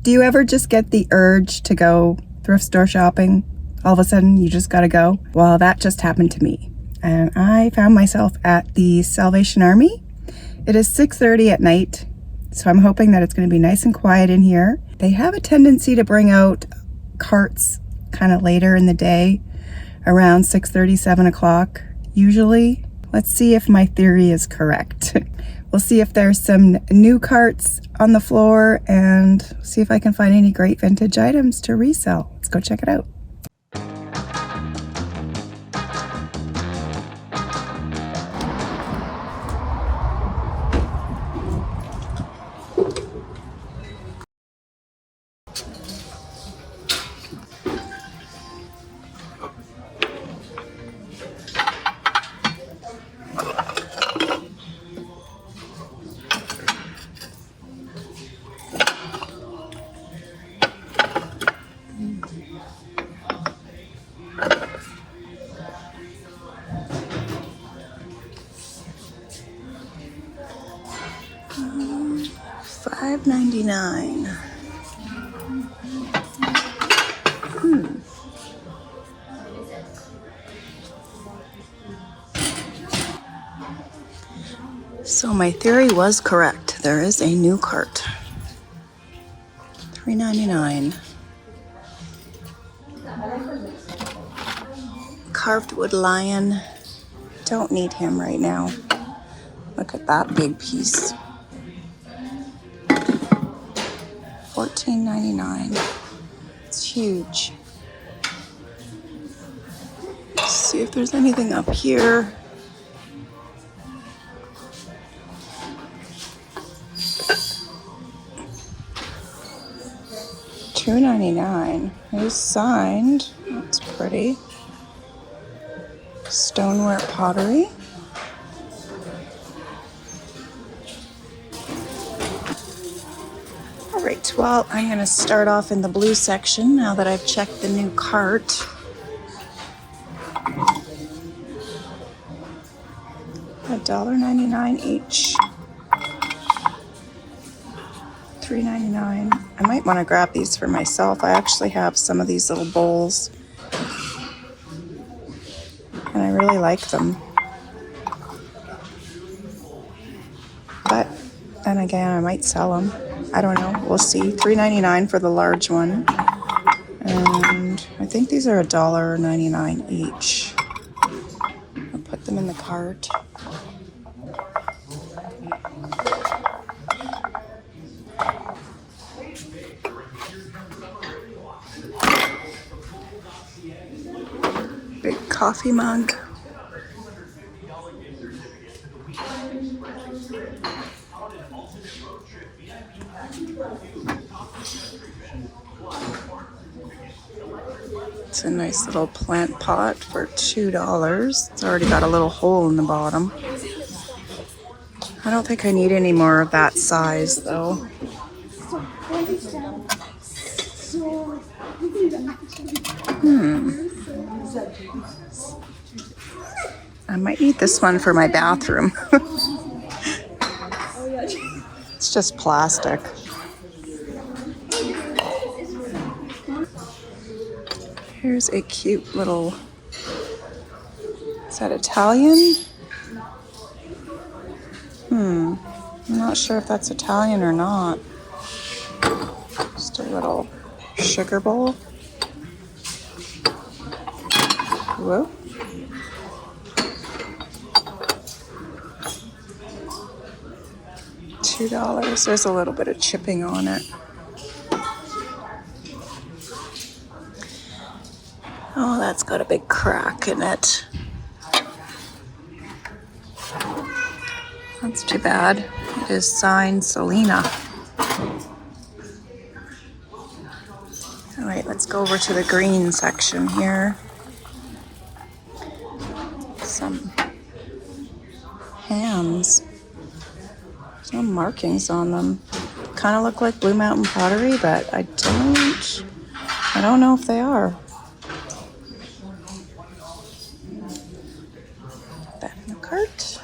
Do you ever just get the urge to go thrift store shopping? All of a sudden, you just gotta go? Well, that just happened to me. And I found myself at the Salvation Army. It is 6:30 at night, so I'm hoping that it's gonna be nice and quiet in here. They have a tendency to bring out carts kind of later in the day, around 6:30, 7 o'clock, usually. Let's see if my theory is correct. We'll see if there's some new carts on the floor and see if I can find any great vintage items to resell. Let's go check it out. $5.99. So my theory was correct. There is a new cart. $3.99. Carved wood lion. Don't need him right now. Look at that big piece. $14.99. It's huge. Let's see if there's anything up here. $2.99. It's signed. That's pretty. Stoneware pottery. All right, well, I'm going to start off in the blue section now that I've checked the new cart. $1.99 each. $3.99. I might want to grab these for myself. I actually have some of these little bowls, and I really like them. But then again, I might sell them. I don't know. We'll see. $3.99 for the large one. And I think these are $1.99 each. I'll put them in the cart. Big coffee mug. It's a nice little plant pot for $2. It's already got a little hole in the bottom. I don't think I need any more of that size though. I might need this one for my bathroom. It's just plastic. Here's a cute little, is that Italian? I'm not sure if that's Italian or not. Just a little sugar bowl. Whoa. $2. There's a little bit of chipping on it. Oh, that's got a big crack in it. That's too bad. It is signed Selena. All right, let's go over to the green section here. Some hands. There's no markings on them. Kind of look like Blue Mountain pottery, but I don't know if they are. Put that in the cart.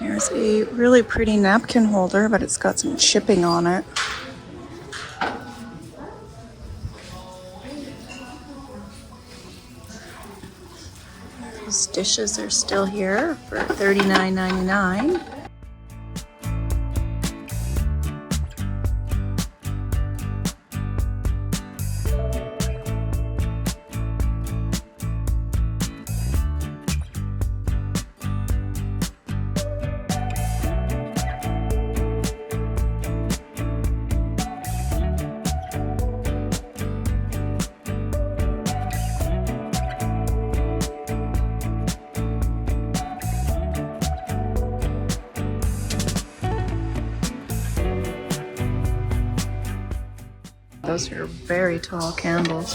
Here's It's a really pretty napkin holder, but it's got some chipping on it. These dishes are still here for $39.99. Those are very tall candles.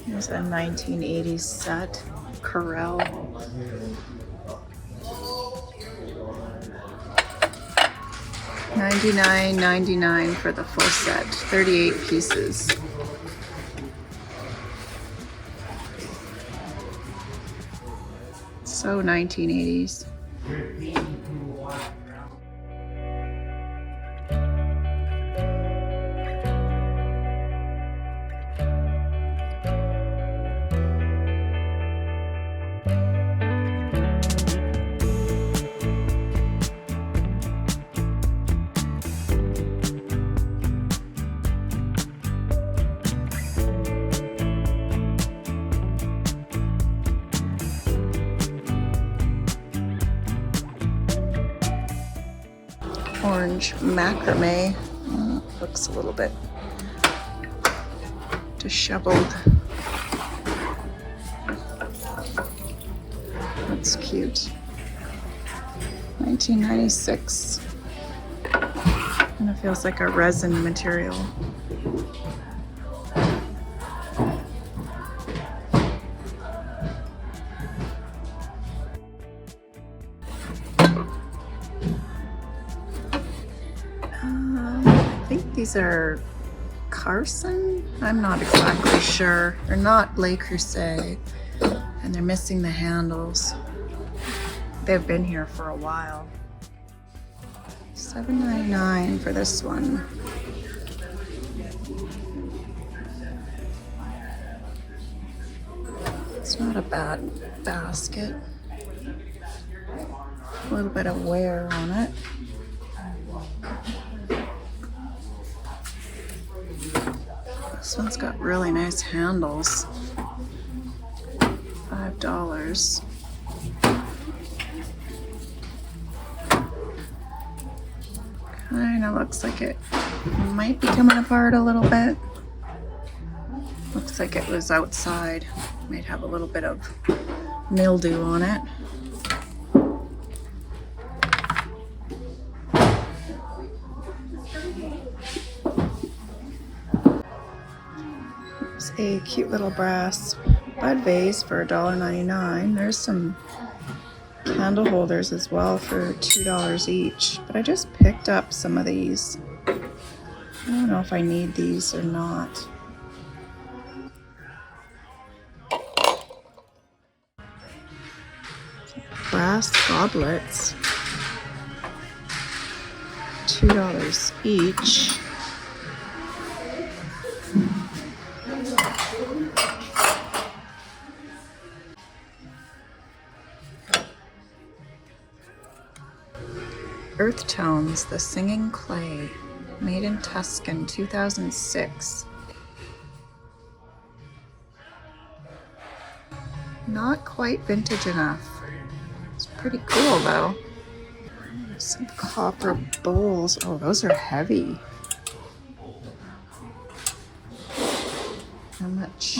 Here's a 1980s set, Corel. $99.99 for the full set, 38 pieces. So 1980s. Orange macrame. Looks a little bit disheveled. That's cute. 1996. Kind of feels like a resin material. I think these are Carson? I'm not exactly sure. They're not Le Creuset, and they're missing the handles. They've been here for a while. $7.99 for this one. It's not a bad basket. A little bit of wear on it. This one's got really nice handles. $5. Kinda looks like it might be coming apart a little bit. Looks like it was outside. Might have a little bit of mildew on it. A cute little brass bud vase for $1.99. There's some candle holders as well for $2 each, but I just picked up some of these. I don't know if I need these or not. Brass goblets, $2 each. Earth Tones, the Singing Clay, made in Tuscan, 2006. Not quite vintage enough. It's pretty cool though. Some copper bowls. Oh, those are heavy. How much?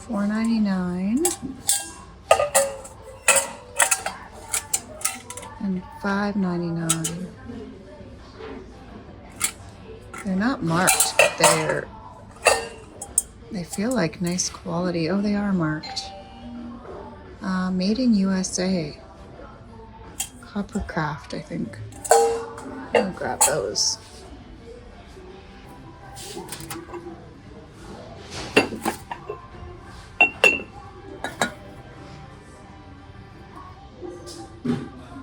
$4.99. And $5.99. They're not marked, but they feel like nice quality. Oh, they are marked. Made in USA. Coppercraft, I think. I'll grab those.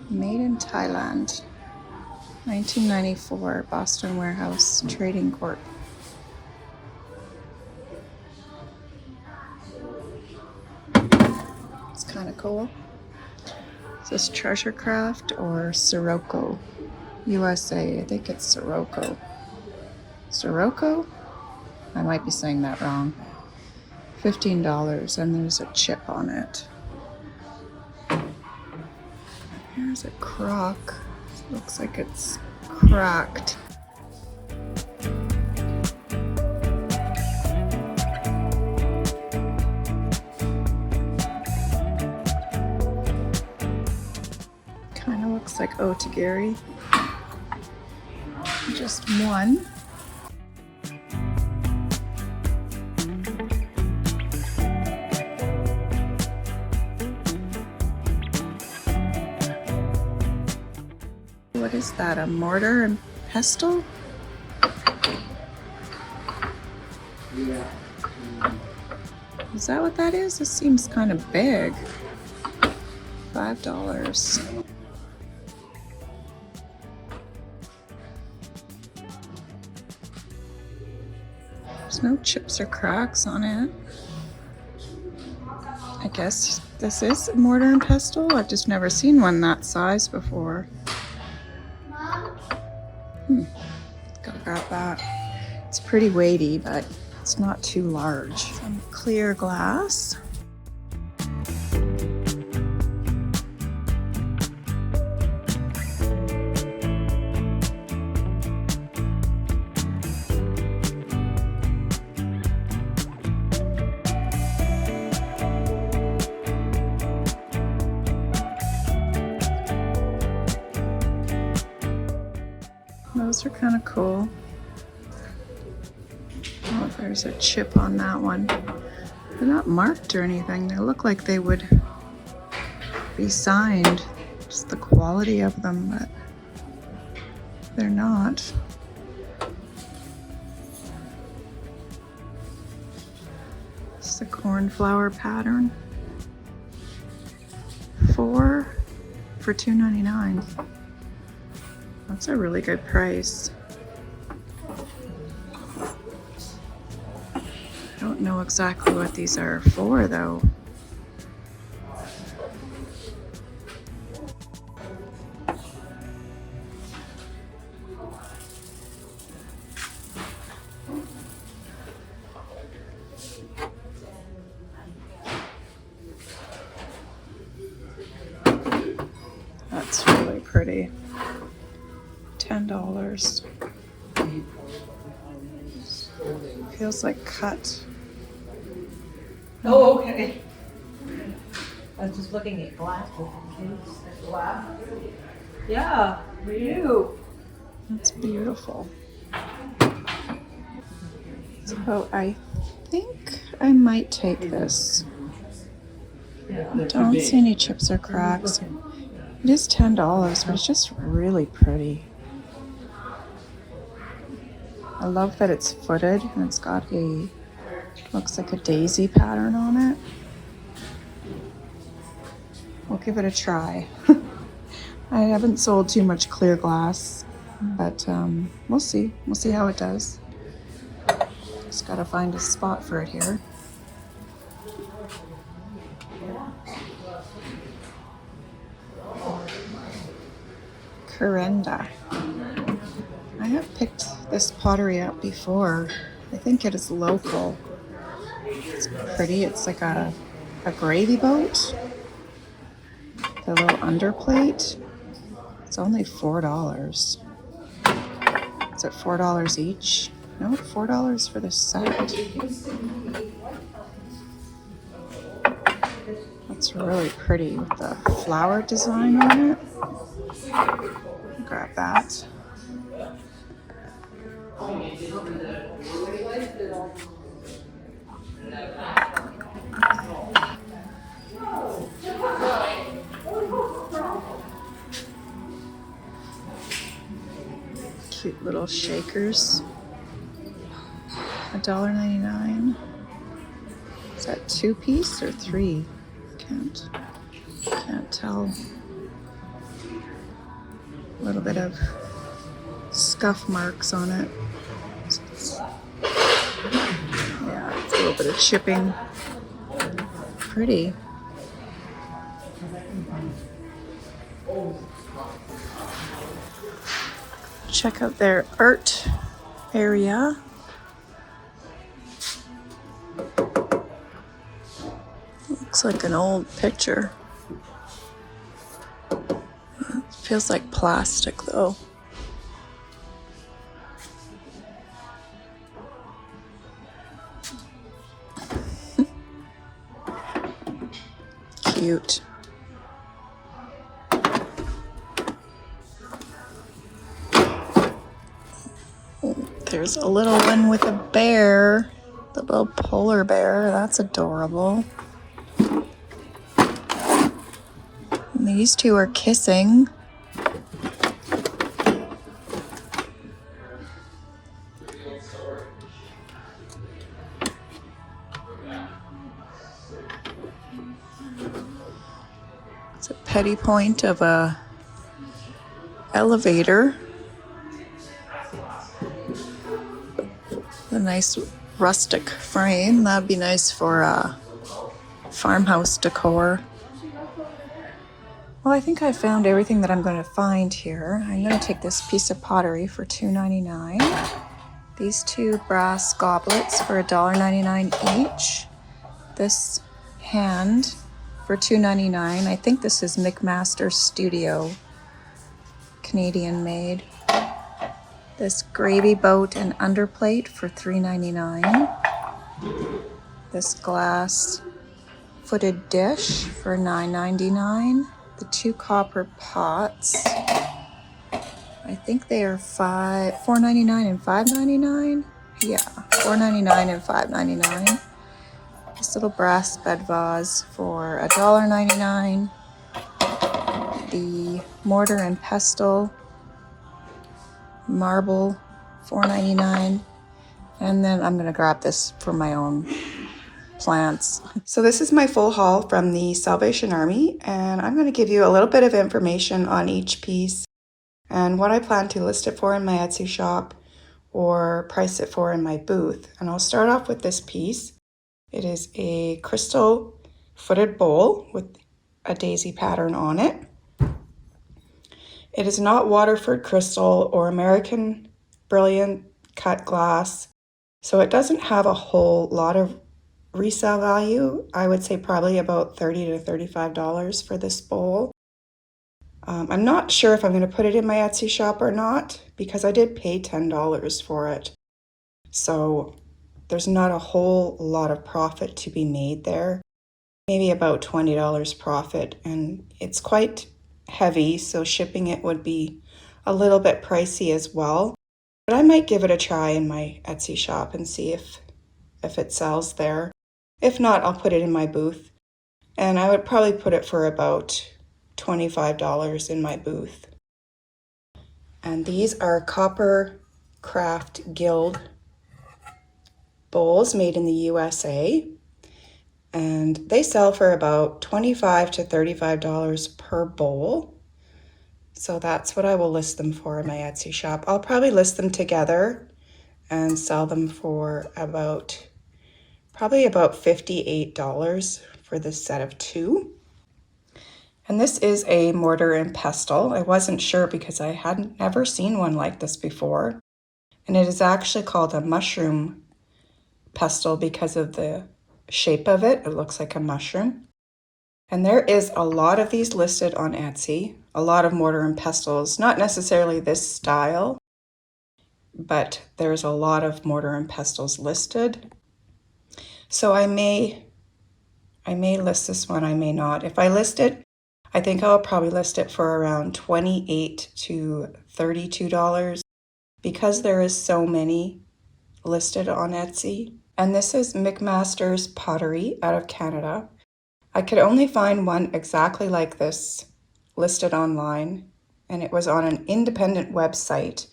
Made in Thailand. 1994, Boston Warehouse Trading Corp. It's kind of cool. Is this Treasure Craft or Sirocco? USA, I think it's Sirocco. Sirocco? I might be saying that wrong. $15, and there's a chip on it. Here's a crock. Looks like it's cracked. Kind of looks like otagiri. Just one. What is that, a mortar and pestle? Is that what that is? This seems kind of big. $5. There's no chips or cracks on it. I guess this is mortar and pestle. I've just never seen one that size before. Gotta grab that. It's pretty weighty, but it's not too large. Some clear glass. Those are kind of cool. Oh, there's a chip on that one. They're not marked or anything. They look like they would be signed. Just the quality of them, but they're not. It's the cornflower pattern. 4 for $2.99. That's a really good price. I don't know exactly what these are for though. That's really pretty. $10. Feels like cut. Oh, okay. I was just looking at glass with the kids. Glass? Yeah, for you. That's beautiful. So I think I might take this. I don't see any chips or cracks. It is $10, but it's just really pretty. I love that it's footed and it's got a, looks like a daisy pattern on it. We'll give it a try. I haven't sold too much clear glass, but we'll see. We'll see how it does. Just gotta find a spot for it here. Corenda. I have picked this pottery up before. I think it is local. It's pretty. It's like a gravy boat. The little underplate. It's only $4. Is it $4 each? No, $4 for the set. That's really pretty with the flower design on it. Grab that. little shakers. $1.99. Is that 2-piece or 3? Can't tell. A little bit of scuff marks on it. Yeah, it's a little bit of chipping. Pretty. Check out their art area. Looks like an old picture. It feels like plastic though. Cute. There's a little one with a bear, the little polar bear. That's adorable. And these two are kissing. It's a petty point of a elevator. A nice rustic frame. That'd be nice for farmhouse decor. Well, I think I found everything that I'm going to find here. I'm going to take this piece of pottery for $2.99. These two brass goblets for $1.99 each. This hand for $2.99. I think this is McMaster Studio, Canadian made. This gravy boat and underplate for $3.99. This glass footed dish for $9.99. The two copper pots, I think they are $4.99 and $5.99. Yeah, $4.99 and $5.99. This little brass bed vase for $1.99. The mortar and pestle marble, $4.99. And then I'm gonna grab this for my own plants. So this is my full haul from the Salvation Army, and I'm going to give you a little bit of information on each piece and what I plan to list it for in my Etsy shop or price it for in my booth. And I'll start off with this piece. It is a crystal footed bowl with a daisy pattern on it. It is not Waterford crystal or American brilliant cut glass, so it doesn't have a whole lot of resale value. I would say probably about $30 to $35 for this bowl. I'm not sure if I'm going to put it in my Etsy shop or not because I did pay $10 for it. So there's not a whole lot of profit to be made there. Maybe about $20 profit, and it's quite heavy, so shipping it would be a little bit pricey as well. But I might give it a try in my Etsy shop and see if it sells there. If not, I'll put it in my booth. And I would probably put it for about $25 in my booth. And these are Copper Craft Guild bowls made in the USA. And they sell for about $25 to $35 per bowl. So that's what I will list them for in my Etsy shop. I'll probably list them together and sell them for probably about $58 for this set of two. And this is a mortar and pestle. I wasn't sure because I hadn't never seen one like this before. And it is actually called a mushroom pestle because of the shape of it. It looks like a mushroom. And there is a lot of these listed on Etsy, a lot of mortar and pestles, not necessarily this style, but there's a lot of mortar and pestles listed. So I may list this one, I may not. If I list it, I think I'll probably list it for around $28 to $32 because there is so many listed on Etsy. And this is McMaster's Pottery out of Canada. I could only find one exactly like this listed online, and it was on an independent website.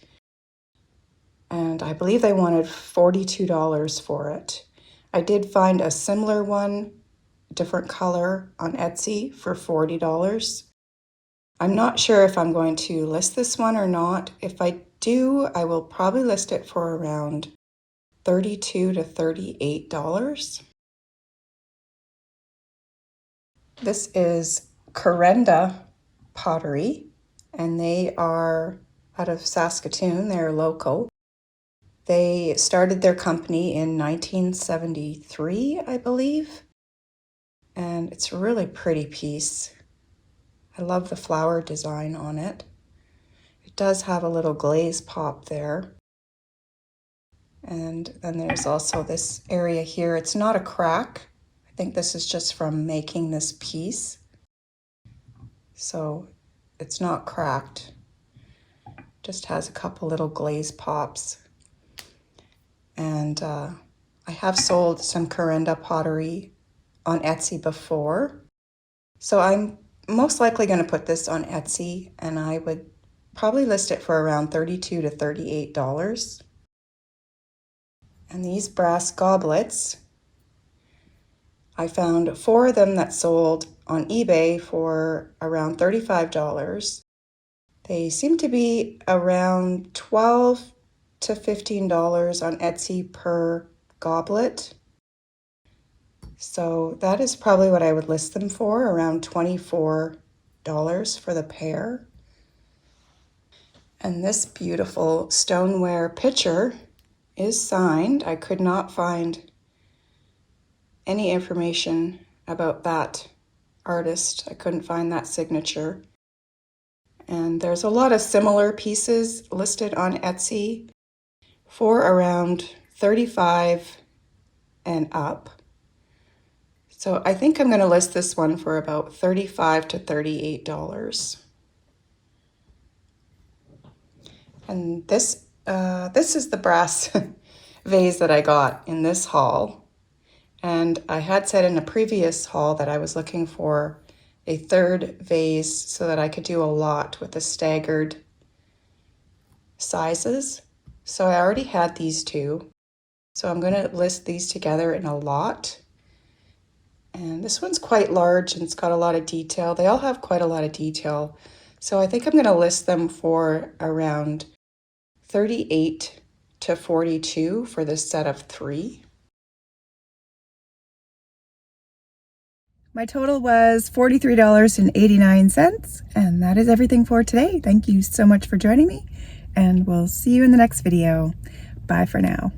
and I believe they wanted $42 for it. I did find a similar one, different color, on Etsy for $40. I'm not sure if I'm going to list this one or not. If I do, I will probably list it for around $32 to $38. This is Corenda Pottery, and they are out of Saskatoon. They're local. They started their company in 1973, I believe, and it's a really pretty piece. I love the flower design on it. It does have a little glaze pop there. And then there's also this area here. It's not a crack. I think this is just from making this piece. So it's not cracked. Just has a couple little glaze pops. And I have sold some Corenda pottery on Etsy before. So I'm most likely going to put this on Etsy, and I would probably list it for around $32 to $38. And these brass goblets, I found 4 of them that sold on eBay for around $35. They seem to be around $12 to $15 on Etsy per goblet. So that is probably what I would list them for, around $24 for the pair. And this beautiful stoneware pitcher is signed. I could not find any information about that artist. I couldn't find that signature. And there's a lot of similar pieces listed on Etsy for around $35 and up. So I think I'm going to list this one for about $35 to $38. And this is the brass vase that I got in this haul. And I had said in a previous haul that I was looking for a third vase so that I could do a lot with the staggered sizes. So I already had these two. So I'm going to list these together in a lot. And this one's quite large and it's got a lot of detail. They all have quite a lot of detail. So I think I'm going to list them for around $38 to $42 for this set of 3. My total was $43.89, and that is everything for today. Thank you so much for joining me, and we'll see you in the next video. Bye for now.